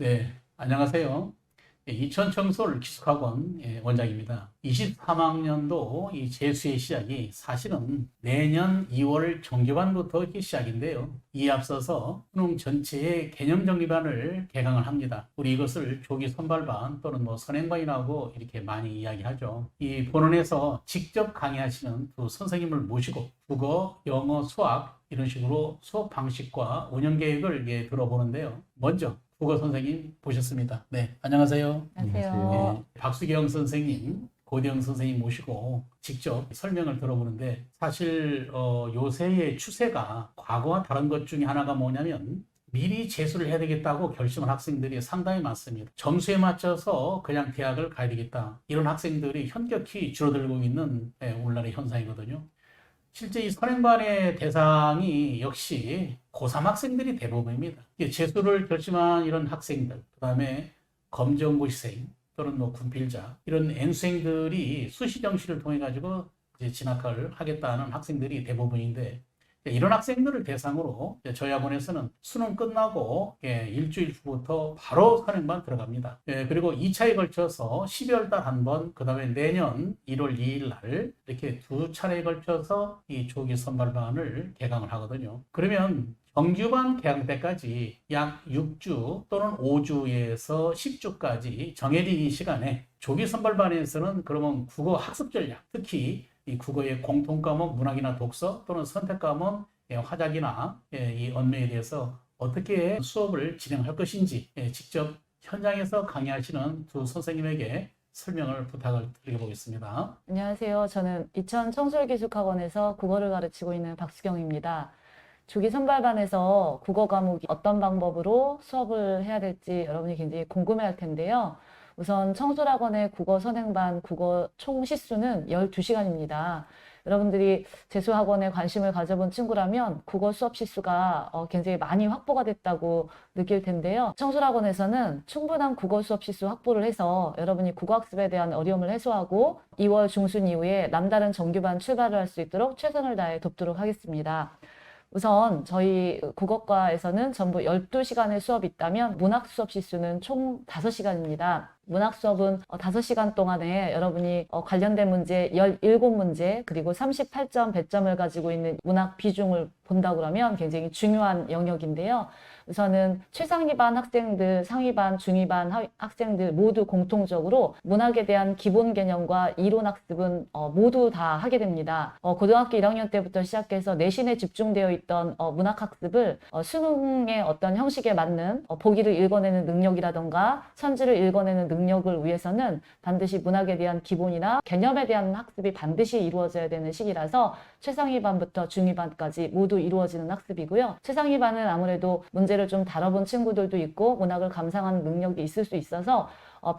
네, 안녕하세요. 이천청솔 기숙학원 원장입니다. 23학년도 이 재수의 시작이 사실은 내년 2월 정규반부터 시작인데요. 이에 앞서서 수능 전체의 개념 정리반을 개강을 합니다. 우리 이것을 조기 선발반 또는 선행반이라고 이렇게 많이 이야기하죠. 이 본원에서 직접 강의하시는 두 선생님을 모시고 국어, 영어, 수학 이런 식으로 수업 방식과 운영 계획을 들어보는데요. 먼저 국어 선생님 보셨습니다. 네, 안녕하세요. 안녕하세요. 박수경 선생님, 고대영 선생님 모시고 직접 설명을 들어보는데 사실 요새의 추세가 과거와 다른 것 중에 하나가 뭐냐면 미리 재수를 해야 되겠다고 결심한 학생들이 상당히 많습니다. 점수에 맞춰서 그냥 대학을 가야 되겠다. 이런 학생들이 현격히 줄어들고 있는 오늘날의 현상이거든요. 실제 이 선행반의 대상이 역시 고3 학생들이 대부분입니다. 재수를 결심한 이런 학생들, 그 다음에 검정고시생 또는 군필자 이런 N수생들이 수시정시를 통해 가지고 이제 진학을 하겠다는 학생들이 대부분인데 이런 학생들을 대상으로 저희 학원에서는 수능 끝나고 일주일 후부터 바로 선행반 들어갑니다. 그리고 2차에 걸쳐서 12월 달 한 번, 그 다음에 내년 1월 2일 날 이렇게 두 차례에 걸쳐서 이 조기 선발반을 개강을 하거든요. 그러면 정규반 개강 때까지 약 6주 또는 5주에서 10주까지 정해진 이 시간에 조기 선발반에서는 그러면 국어 학습 전략, 특히 이 국어의 공통 과목 문학이나 독서 또는 선택 과목 화작이나 이 언어에 대해서 어떻게 수업을 진행할 것인지 직접 현장에서 강의하시는 두 선생님에게 설명을 부탁을 드려보겠습니다. 안녕하세요. 저는 이천 청솔기숙학원에서 국어를 가르치고 있는 박수경입니다. 조기 선발반에서 국어 과목이 어떤 방법으로 수업을 해야 될지 여러분이 굉장히 궁금해할 텐데요. 우선 청솔학원의 국어 선행반 국어 총 시수는 12시간입니다. 여러분들이 재수학원에 관심을 가져본 친구라면 국어 수업 시수가 굉장히 많이 확보가 됐다고 느낄 텐데요. 청솔학원에서는 충분한 국어 수업 시수 확보를 해서 여러분이 국어학습에 대한 어려움을 해소하고 2월 중순 이후에 남다른 정규반 출발을 할 수 있도록 최선을 다해 돕도록 하겠습니다. 우선 저희 국어과에서는 전부 12시간의 수업이 있다면 문학 수업 시수는 총 5시간입니다. 문학 수업은 5시간 동안에 여러분이 관련된 문제 17문제 그리고 38점 배점을 가지고 있는 문학 비중을 본다고 그러면 굉장히 중요한 영역인데요. 우선은 최상위반 학생들, 상위반, 중위반 학생들 모두 공통적으로 문학에 대한 기본 개념과 이론 학습은 모두 다 하게 됩니다. 고등학교 1학년 때부터 시작해서 내신에 집중되어 있던 문학 학습을 수능의 어떤 형식에 맞는 보기를 읽어내는 능력이라던가 선지를 읽어내는 능력을 위해서는 반드시 문학에 대한 기본이나 개념에 대한 학습이 반드시 이루어져야 되는 시기라서 최상위반부터 중위반까지 모두 이루어지는 학습이고요. 최상위반은 아무래도 문제를 좀 다뤄본 친구들도 있고 문학을 감상하는 능력이 있을 수 있어서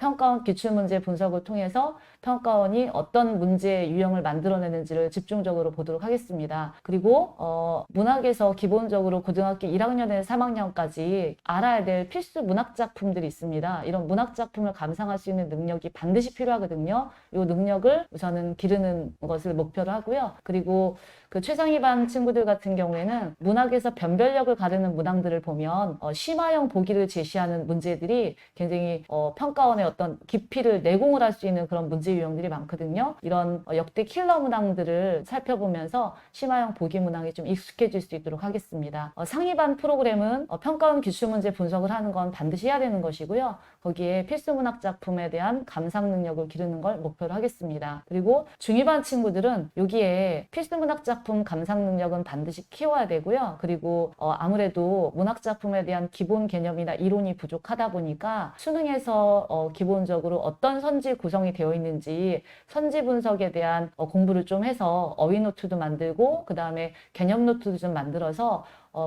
평가원 기출문제 분석을 통해서 평가원이 어떤 문제의 유형을 만들어내는지를 집중적으로 보도록 하겠습니다. 그리고 문학에서 기본적으로 고등학교 1학년에서 3학년까지 알아야 될 필수 문학 작품들이 있습니다. 이런 문학 작품을 감상할 수 있는 능력이 반드시 필요하거든요. 이 능력을 우선은 기르는 것을 목표로 하고요. 그리고 그 최상위반 친구들 같은 경우에는 문학에서 변별력을 가르는 문항들을 보면 심화형 보기를 제시하는 문제들이 굉장히 평가원의 어떤 깊이를 내공을 할 수 있는 그런 문제 유형들이 많거든요. 이런 역대 킬러 문항들을 살펴보면서 심화형 보기 문항에 좀 익숙해질 수 있도록 하겠습니다. 상위반 프로그램은 평가원 기출문제 분석을 하는 건 반드시 해야 되는 것이고요. 거기에 필수 문학 작품에 대한 감상 능력을 기르는 걸 목표로 하겠습니다. 그리고 중위반 친구들은 여기에 필수 문학 작품 감상 능력은 반드시 키워야 되고요. 그리고 아무래도 문학 작품에 대한 기본 개념이나 이론이 부족하다 보니까 수능에서 기본적으로 어떤 선지 구성이 되어 있는지 선지 분석에 대한 공부를 좀 해서 어휘 노트도 만들고 그 다음에 개념 노트도 좀 만들어서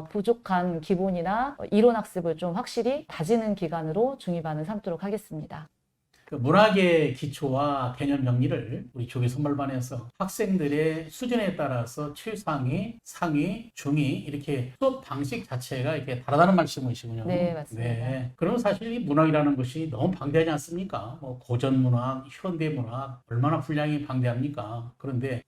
부족한 기본이나 이론 학습을 좀 확실히 다지는 기간으로 중위반을 삼도록 하겠습니다. 그 문학의 기초와 개념 정리를 우리 조기 선발반에서 학생들의 수준에 따라서 최상위, 상위, 중위 이렇게 수업 방식 자체가 이렇게 다르다는 말씀이시군요. 네, 맞습니다. 네. 그러면 사실 이 문학이라는 것이 너무 방대하지 않습니까? 뭐 고전 문학, 현대 문학 얼마나 분량이 방대합니까? 그런데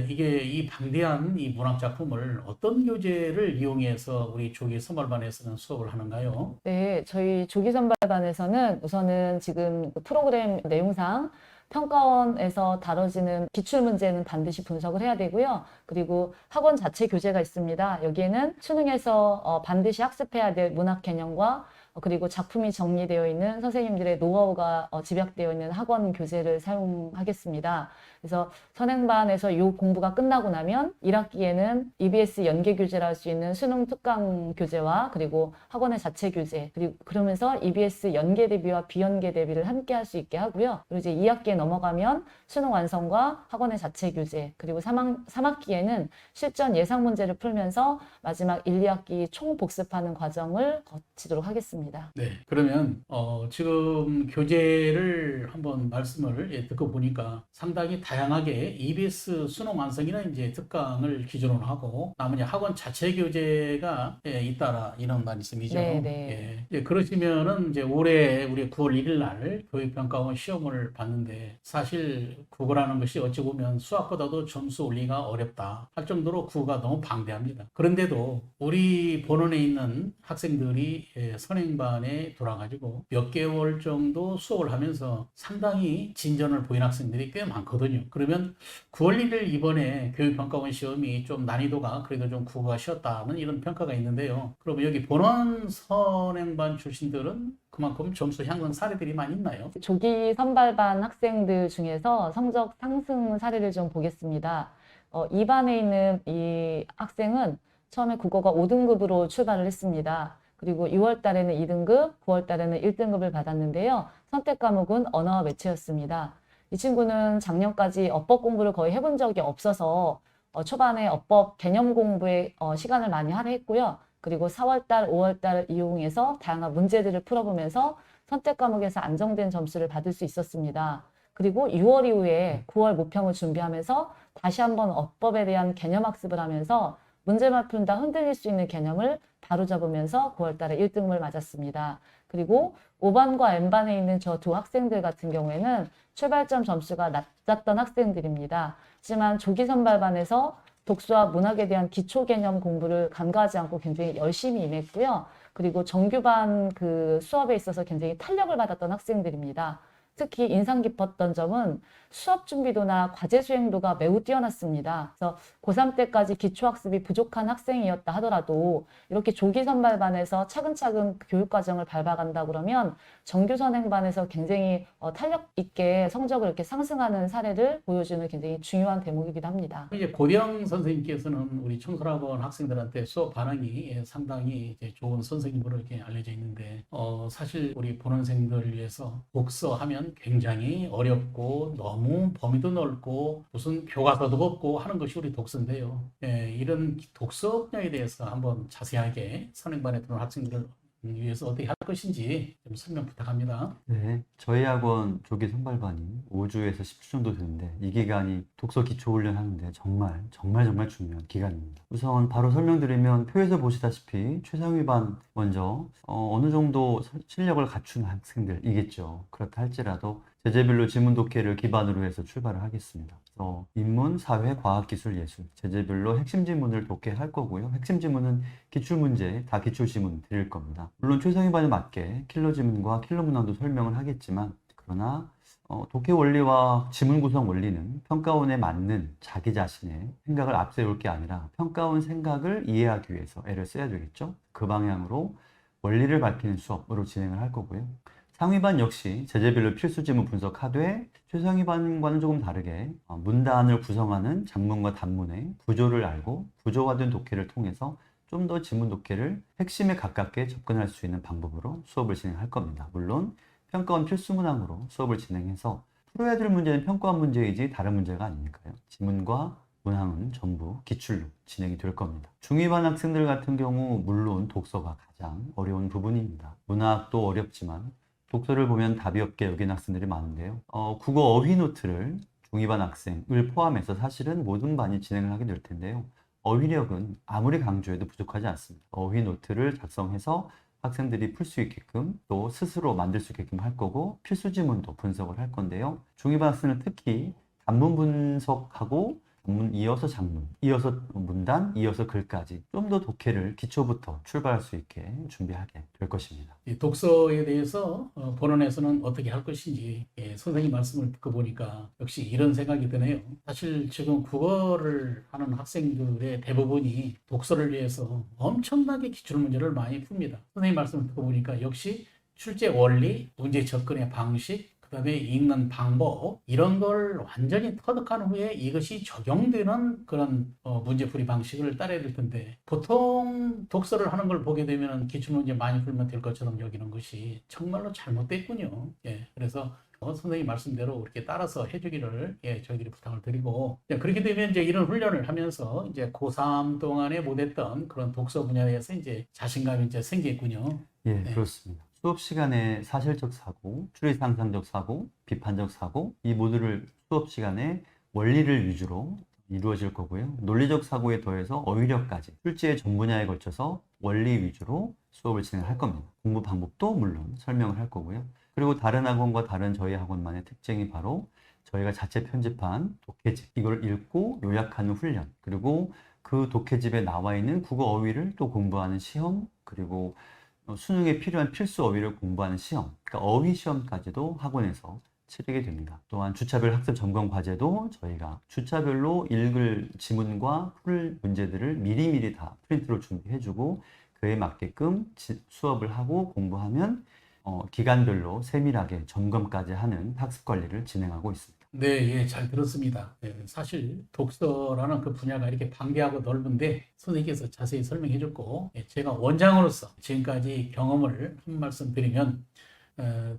이게 이 방대한 이 문학 작품을 어떤 교재를 이용해서 우리 조기 선발반에서는 수업을 하는가요? 네, 저희 조기 선발반에서는 우선은 지금 그 프로그램 내용상 평가원에서 다뤄지는 기출 문제는 반드시 분석을 해야 되고요. 그리고 학원 자체 교재가 있습니다. 여기에는 수능에서 반드시 학습해야 될 문학 개념과 그리고 작품이 정리되어 있는 선생님들의 노하우가 집약되어 있는 학원 교재를 사용하겠습니다. 그래서 선행반에서 이 공부가 끝나고 나면 1학기에는 EBS 연계 교재라 할 수 있는 수능 특강 교재와 그리고 학원의 자체 교재 그리고 그러면서 EBS 연계 대비와 비연계 대비를 함께 할 수 있게 하고요. 그리고 이제 2학기에 넘어가면 수능 완성과 학원의 자체 교재 그리고 3학기에는 실전 예상 문제를 풀면서 마지막 1, 2학기 총 복습하는 과정을 거치도록 하겠습니다. 네, 그러면 지금 교재를 한번 말씀을 듣고 보니까 상당히 다양하게 EBS 수능 완성이나 이제 특강을 기준으로 하고 나머지 학원 자체 교재가 잇따라 이런 말씀이죠. 네, 네. 예, 그러시면은 이제 올해 우리 9월 1일 날 교육평가원 시험을 봤는데 사실 국어라는 것이 어찌 보면 수학보다도 점수 올리기가 어렵다 할 정도로 국어가 너무 방대합니다. 그런데도 우리 본원에 있는 학생들이 선행반에 돌아가지고 몇 개월 정도 수업을 하면서 상당히 진전을 보인 학생들이 꽤 많거든요. 그러면 9월 1일 이번에 교육평가원 시험이 좀 난이도가 그래도 좀 국어가 쉬웠다는 이런 평가가 있는데요. 그러면 여기 본원 선행반 출신들은 그만큼 점수 향상 사례들이 많이 있나요? 조기 선발반 학생들 중에서 성적 상승 사례를 좀 보겠습니다. 2반에 있는 이 학생은 처음에 국어가 5등급으로 출발을 했습니다. 그리고 6월 달에는 2등급, 9월 달에는 1등급을 받았는데요. 선택 과목은 언어와 매체였습니다. 이 친구는 작년까지 어법 공부를 거의 해본 적이 없어서 초반에 어법 개념 공부에 시간을 많이 할애했고요. 그리고 4월 달, 5월 달을 이용해서 다양한 문제들을 풀어보면서 선택 과목에서 안정된 점수를 받을 수 있었습니다. 그리고 6월 이후에 9월 모평을 준비하면서 다시 한번 어법에 대한 개념 학습을 하면서 문제만 푼다 흔들릴 수 있는 개념을 바로잡으면서 9월 달에 1등급을 맞았습니다. 그리고 5반과 N반에 있는 저 두 학생들 같은 경우에는 출발점 점수가 낮았던 학생들입니다. 하지만 조기 선발반에서 독서와 문학에 대한 기초 개념 공부를 간과하지 않고 굉장히 열심히 임했고요. 그리고 정규반 그 수업에 있어서 굉장히 탄력을 받았던 학생들입니다. 특히 인상 깊었던 점은 수업 준비도나 과제 수행도가 매우 뛰어났습니다. 그래서 고3 때까지 기초학습이 부족한 학생이었다 하더라도 이렇게 조기 선발반에서 차근차근 교육 과정을 밟아간다 그러면 정규 선행반에서 굉장히 탄력 있게 성적을 이렇게 상승하는 사례를 보여주는 굉장히 중요한 대목이기도 합니다. 이제 고대영 선생님께서는 우리 청소학원 학생들한테 수업 반응이 상당히 이제 좋은 선생님으로 이렇게 알려져 있는데 사실 우리 본원생들을 위해서 독서하면 굉장히 어렵고 너무 범위도 넓고 무슨 교과서도 없고 하는 것이 우리 독서인데요. 이런 독서 분야에 대해서 한번 자세하게 선행반에 들어온 학생들을 위해서 어떻게 할 것인지 좀 설명 부탁합니다. 네, 저희 학원 조기 선발반이 5주에서 10주 정도 되는데 이 기간이 독서 기초 훈련 하는데 정말 중요한 기간입니다. 우선 바로 설명드리면 표에서 보시다시피 최상위 반 먼저 어느 정도 실력을 갖춘 학생들이겠죠. 그렇다 할지라도 제재별로 지문 독해를 기반으로 해서 출발을 하겠습니다. 그래서 인문, 사회, 과학, 기술, 예술 제재별로 핵심 지문을 독해할 거고요. 핵심 지문은 기출문제, 다 기출지문 드릴 겁니다. 물론 최상위 반에 맞게 킬러 지문과 킬러 문항도 설명을 하겠지만 그러나 독해 원리와 지문 구성 원리는 평가원에 맞는 자기 자신의 생각을 앞세울 게 아니라 평가원 생각을 이해하기 위해서 애를 써야 되겠죠. 그 방향으로 원리를 밝히는 수업으로 진행을 할 거고요. 상위반 역시 제재별로 필수 지문 분석하되 최상위반과는 조금 다르게 문단을 구성하는 장문과 단문의 구조를 알고 구조화된 독해를 통해서 좀 더 지문 독해를 핵심에 가깝게 접근할 수 있는 방법으로 수업을 진행할 겁니다. 물론 평가원 필수 문항으로 수업을 진행해서 풀어야 될 문제는 평가원 문제이지 다른 문제가 아니니까요. 지문과 문항은 전부 기출로 진행이 될 겁니다. 중위반 학생들 같은 경우 물론 독서가 가장 어려운 부분입니다. 문학도 어렵지만 독서를 보면 답이 없게 여긴 학생들이 많은데요. 국어 어휘 노트를 중2반 학생을 포함해서 사실은 모든 반이 진행을 하게 될 텐데요. 어휘력은 아무리 강조해도 부족하지 않습니다. 어휘 노트를 작성해서 학생들이 풀 수 있게끔 또 스스로 만들 수 있게끔 할 거고 필수 지문도 분석을 할 건데요. 중2반 학생은 특히 단문 분석하고 단문 이어서 장문, 이어서 문단, 이어서 글까지 좀 더 독해를 기초부터 출발할 수 있게 준비하게 될 것입니다. 이 독서에 대해서 본원에서는 어떻게 할 것인지 선생님 말씀을 듣고 보니까 역시 이런 생각이 드네요. 사실 지금 국어를 하는 학생들의 대부분이 독서를 위해서 엄청나게 기출문제를 많이 풉니다. 선생님 말씀을 듣고 보니까 역시 출제 원리, 문제 접근의 방식, 그다음에 읽는 방법 이런 걸 완전히 터득한 후에 이것이 적용되는 그런 문제풀이 방식을 따라야 될 텐데 보통 독서를 하는 걸 보게 되면 기출문제 많이 풀면 될 것처럼 여기는 것이 정말로 잘못됐군요. 예, 그래서 선생님 말씀대로 그렇게 따라서 해주기를 저희들이 부탁을 드리고 그렇게 되면 이제 이런 훈련을 하면서 이제 고3 동안에 못했던 그런 독서 분야에 대해서 이제 자신감이 이제 생기겠군요. 예, 네. 그렇습니다. 수업 시간에 사실적 사고, 추리상상적 사고, 비판적 사고 이 모두를 수업 시간에 원리를 위주로 이루어질 거고요. 논리적 사고에 더해서 어휘력까지 출제의 전 분야에 걸쳐서 원리 위주로 수업을 진행할 겁니다. 공부 방법도 물론 설명을 할 거고요. 그리고 다른 학원과 다른 저희 학원만의 특징이 바로 저희가 자체 편집한 독해집 이걸 읽고 요약하는 훈련 그리고 그 독해집에 나와 있는 국어 어휘를 또 공부하는 시험 그리고 수능에 필요한 필수 어휘를 공부하는 시험, 그러니까 어휘 시험까지도 학원에서 치르게 됩니다. 또한 주차별 학습 점검 과제도 저희가 주차별로 읽을 지문과 풀 문제들을 미리미리 다 프린트로 준비해주고 그에 맞게끔 수업을 하고 공부하면 기간별로 세밀하게 점검까지 하는 학습 관리를 진행하고 있습니다. 네, 예, 잘 들었습니다. 사실 독서라는 그 분야가 이렇게 방대하고 넓은데 선생님께서 자세히 설명해 줬고 제가 원장으로서 지금까지 경험을 한 말씀 드리면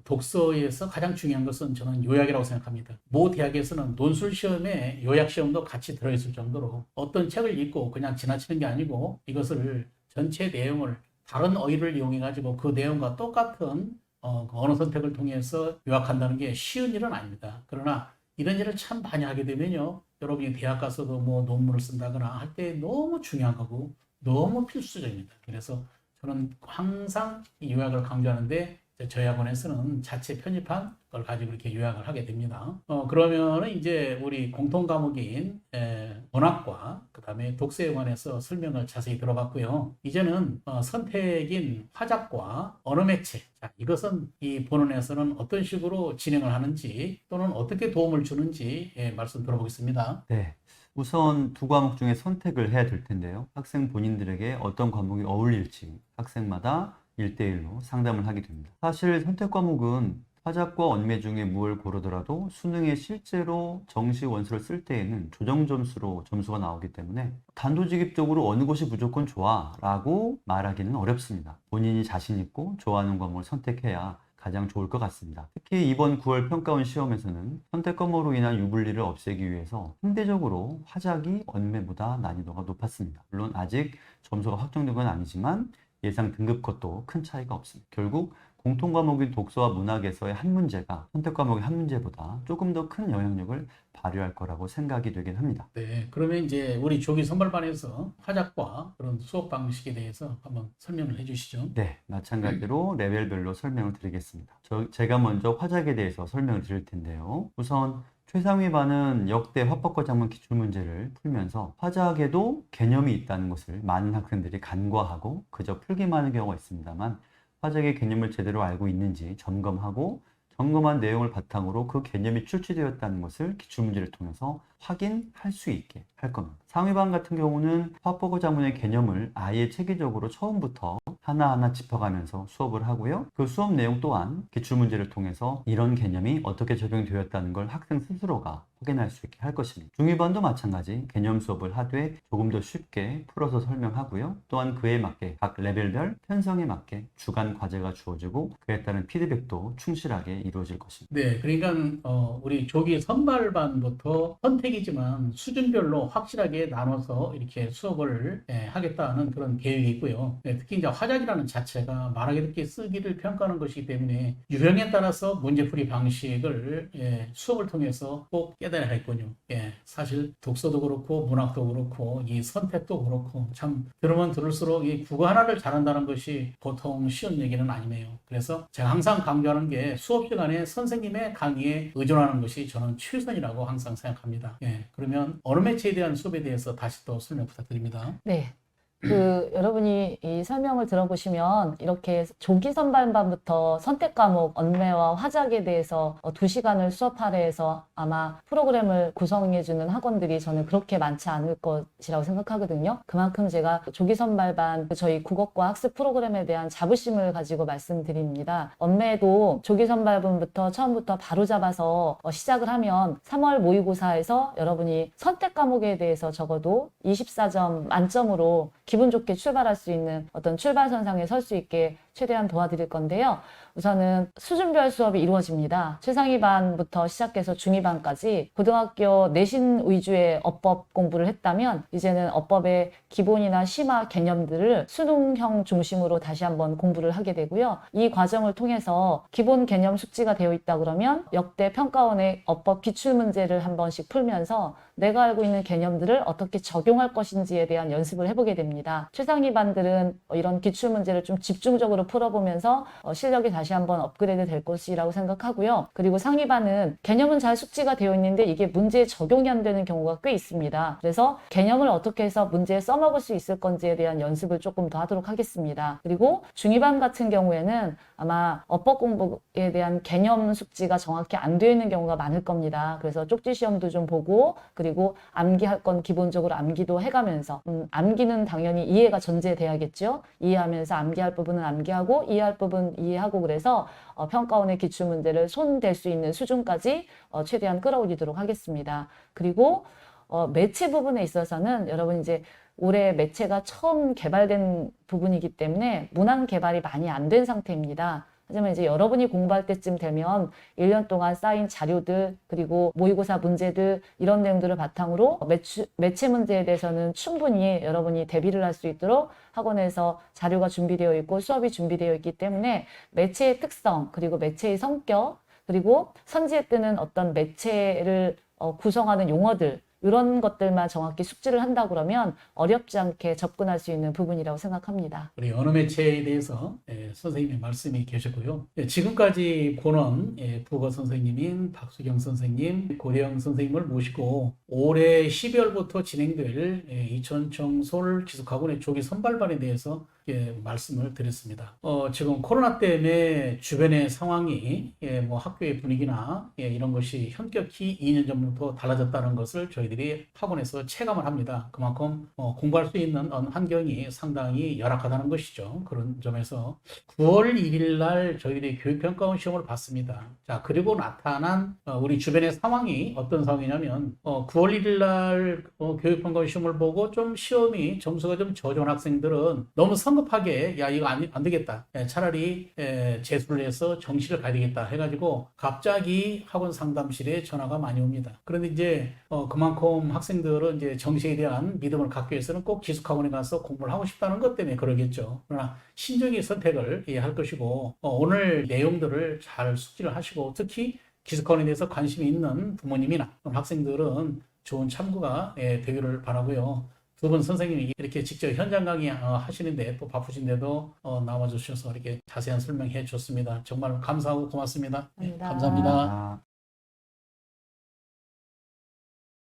독서에서 가장 중요한 것은 저는 요약이라고 생각합니다. 모 대학에서는 논술 시험에 요약 시험도 같이 들어있을 정도로 어떤 책을 읽고 그냥 지나치는 게 아니고 이것을 전체 내용을 다른 어휘를 이용해 가지고 그 내용과 똑같은 언어 선택을 통해서 요약한다는 게 쉬운 일은 아닙니다. 그러나 이런 일을 참 많이 하게 되면요. 여러분이 대학 가서도 뭐 논문을 쓴다거나 할 때 너무 중요한 거고 너무 필수적입니다. 그래서 저는 항상 이 요약을 강조하는데 저희 학원에서는 자체 편집한 걸 가지고 이렇게 요약을 하게 됩니다. 그러면은 이제 우리 공통 과목인 문학과 그다음에 독서에 관해서 설명을 자세히 들어봤고요. 이제는 선택인 화작과 언어 매체. 자, 이것은 이 본원에서는 어떤 식으로 진행을 하는지 또는 어떻게 도움을 주는지 말씀 들어보겠습니다. 네. 우선 두 과목 중에 선택을 해야 될 텐데요. 학생 본인들에게 어떤 과목이 어울릴지 학생마다 1대1로 상담을 하게 됩니다. 사실 선택 과목은 화작과 언매 중에 무엇을 고르더라도 수능에 실제로 정시 원서를 쓸 때에는 조정 점수로 점수가 나오기 때문에 단도직입적으로 어느 곳이 무조건 좋아 라고 말하기는 어렵습니다. 본인이 자신 있고 좋아하는 과목을 선택해야 가장 좋을 것 같습니다. 특히 이번 9월 평가원 시험에서는 선택 과목으로 인한 유불리를 없애기 위해서 상대적으로 화작이 언매보다 난이도가 높았습니다. 물론 아직 점수가 확정된 건 아니지만 예상 등급컷도 큰 차이가 없습니다. 결국 공통 과목인 독서와 문학에서의 한 문제가 선택 과목의 한 문제보다 조금 더 큰 영향력을 발휘할 거라고 생각이 되긴 합니다. 네, 그러면 이제 우리 조기 선발반에서 화작과 그런 수업 방식에 대해서 한번 설명을 해주시죠. 네, 마찬가지로 레벨별로 설명을 드리겠습니다. 제가 먼저 화작에 대해서 설명을 드릴 텐데요. 우선 최상위 반은 역대 화법과 작문 기출문제를 풀면서 화작에도 개념이 있다는 것을 많은 학생들이 간과하고 그저 풀기만 하는 경우가 있습니다만 화작의 개념을 제대로 알고 있는지 점검하고 점검한 내용을 바탕으로 그 개념이 출제되었다는 것을 기출문제를 통해서 확인할 수 있게 할 겁니다. 상위반 같은 경우는 화법과 작문의 개념을 아예 체계적으로 처음부터 하나하나 짚어가면서 수업을 하고요. 그 수업 내용 또한 기출문제를 통해서 이런 개념이 어떻게 적용되었다는 걸 학생 스스로가 확인할 수 있게 할 것입니다. 중위반도 마찬가지 개념 수업을 하되 조금 더 쉽게 풀어서 설명하고요. 또한 그에 맞게 각 레벨별 편성에 맞게 주간 과제가 주어지고 그에 따른 피드백도 충실하게 이루어질 것입니다. 네, 그러니까 우리 조기 선발반부터 선택이지만 수준별로 확실하게 나눠서 이렇게 수업을 하겠다는 그런 계획이 있고요. 특히 이제 화작이라는 자체가 말하기 듣기 쓰기를 평가하는 것이기 때문에 유형에 따라서 문제풀이 방식을 수업을 통해서 꼭 깨달아야겠군요. 사실 독서도 그렇고 문학도 그렇고 이 선택도 그렇고 참 들으면 들을수록 이 국어 하나를 잘한다는 것이 보통 쉬운 얘기는 아니네요. 그래서 제가 항상 강조하는 게 수업 시간에 선생님의 강의에 의존하는 것이 저는 최선이라고 항상 생각합니다. 그러면 언어 매체에 대한 수업에 대해서 다시 또 설명 부탁드립니다. 네. 여러분이 이 설명을 들어보시면 이렇게 조기 선발반부터 선택 과목 언매와 화작에 대해서 2시간을 수업하려 해서 아마 프로그램을 구성해주는 학원들이 저는 그렇게 많지 않을 것이라고 생각하거든요. 그만큼 제가 조기 선발반 저희 국어과 학습 프로그램에 대한 자부심을 가지고 말씀드립니다. 언매도 조기 선발반부터 처음부터 바로 잡아서 시작을 하면 3월 모의고사에서 여러분이 선택 과목에 대해서 적어도 24점 만점으로 기분 좋게 출발할 수 있는 어떤 출발선상에 설 수 있게 최대한 도와드릴 건데요. 우선은 수준별 수업이 이루어집니다. 최상위반부터 시작해서 중위반까지 고등학교 내신 위주의 어법 공부를 했다면 이제는 어법의 기본이나 심화 개념들을 수능형 중심으로 다시 한번 공부를 하게 되고요. 이 과정을 통해서 기본 개념 숙지가 되어 있다 그러면 역대 평가원의 어법 기출문제를 한 번씩 풀면서 내가 알고 있는 개념들을 어떻게 적용할 것인지에 대한 연습을 해보게 됩니다. 최상위반들은 이런 기출문제를 좀 집중적으로 풀어보면서 실력이 다시 한번 업그레이드 될 것이라고 생각하고요. 그리고 상위반은 개념은 잘 숙지가 되어 있는데 이게 문제에 적용이 안 되는 경우가 꽤 있습니다. 그래서 개념을 어떻게 해서 문제에 써먹을 수 있을 건지에 대한 연습을 조금 더 하도록 하겠습니다. 그리고 중위반 같은 경우에는 아마 어법 공부에 대한 개념 숙지가 정확히 안 되어 있는 경우가 많을 겁니다. 그래서 쪽지 시험도 좀 보고 그리고 암기할 건 기본적으로 암기도 해가면서 암기는 당연히 이해가 전제돼야겠죠. 이해하면서 암기할 부분은 암기하고 이해할 부분 이해하고 그래서 평가원의 기출문제를 손댈 수 있는 수준까지 최대한 끌어올리도록 하겠습니다. 그리고 매체 부분에 있어서는 여러분 이제 올해 매체가 처음 개발된 부분이기 때문에 문항 개발이 많이 안 된 상태입니다. 하지만 이제 여러분이 공부할 때쯤 되면 1년 동안 쌓인 자료들 그리고 모의고사 문제들 이런 내용들을 바탕으로 매체 문제에 대해서는 충분히 여러분이 대비를 할 수 있도록 학원에서 자료가 준비되어 있고 수업이 준비되어 있기 때문에 매체의 특성 그리고 매체의 성격 그리고 선지에 뜨는 어떤 매체를 구성하는 용어들 이런 것들만 정확히 숙지를 한다 그러면 어렵지 않게 접근할 수 있는 부분이라고 생각합니다. 우리 언어 매체에 대해서 선생님의 말씀이 계셨고요. 지금까지 본원 국어 선생님인 박수경 선생님, 고대영 선생님을 모시고 올해 12월부터 진행될 이천청솔 기숙학원의 조기 선발반에 대해서 말씀을 드렸습니다. 지금 코로나 때문에 주변의 상황이 뭐 학교의 분위기나 이런 것이 현격히 2년 전부터 달라졌다는 것을 저희들이 학원에서 체감을 합니다. 그만큼 공부할 수 있는 환경이 상당히 열악하다는 것이죠. 그런 점에서 9월 1일 날 저희들이 교육평가원 시험을 봤습니다. 자, 그리고 나타난 우리 주변의 상황이 어떤 상황이냐면 9월 1일 날 교육평가원 시험을 보고 좀 시험이 점수가 좀 저조한 학생들은 너무 성급하게 야 이거 안 되겠다. 차라리 재수를 해서 정시를 가야 되겠다 해가지고 갑자기 학원 상담실에 전화가 많이 옵니다. 그런데 이제 그만큼 학생들은 이제 정시에 대한 믿음을 갖기 위해서는 꼭 기숙학원에 가서 공부를 하고 싶다는 것 때문에 그러겠죠. 그러나 신중히 선택을 할 것이고 오늘 내용들을 잘 숙지를 하시고 특히 기숙학원에 대해서 관심이 있는 부모님이나 학생들은 좋은 참고가 되기를 바라고요. 두 분 선생님이 이렇게 직접 현장 강의 하시는데 또 바쁘신데도 나와주셔서 이렇게 자세한 설명해 줬습니다. 정말 감사하고 고맙습니다. 감사합니다. 감사합니다.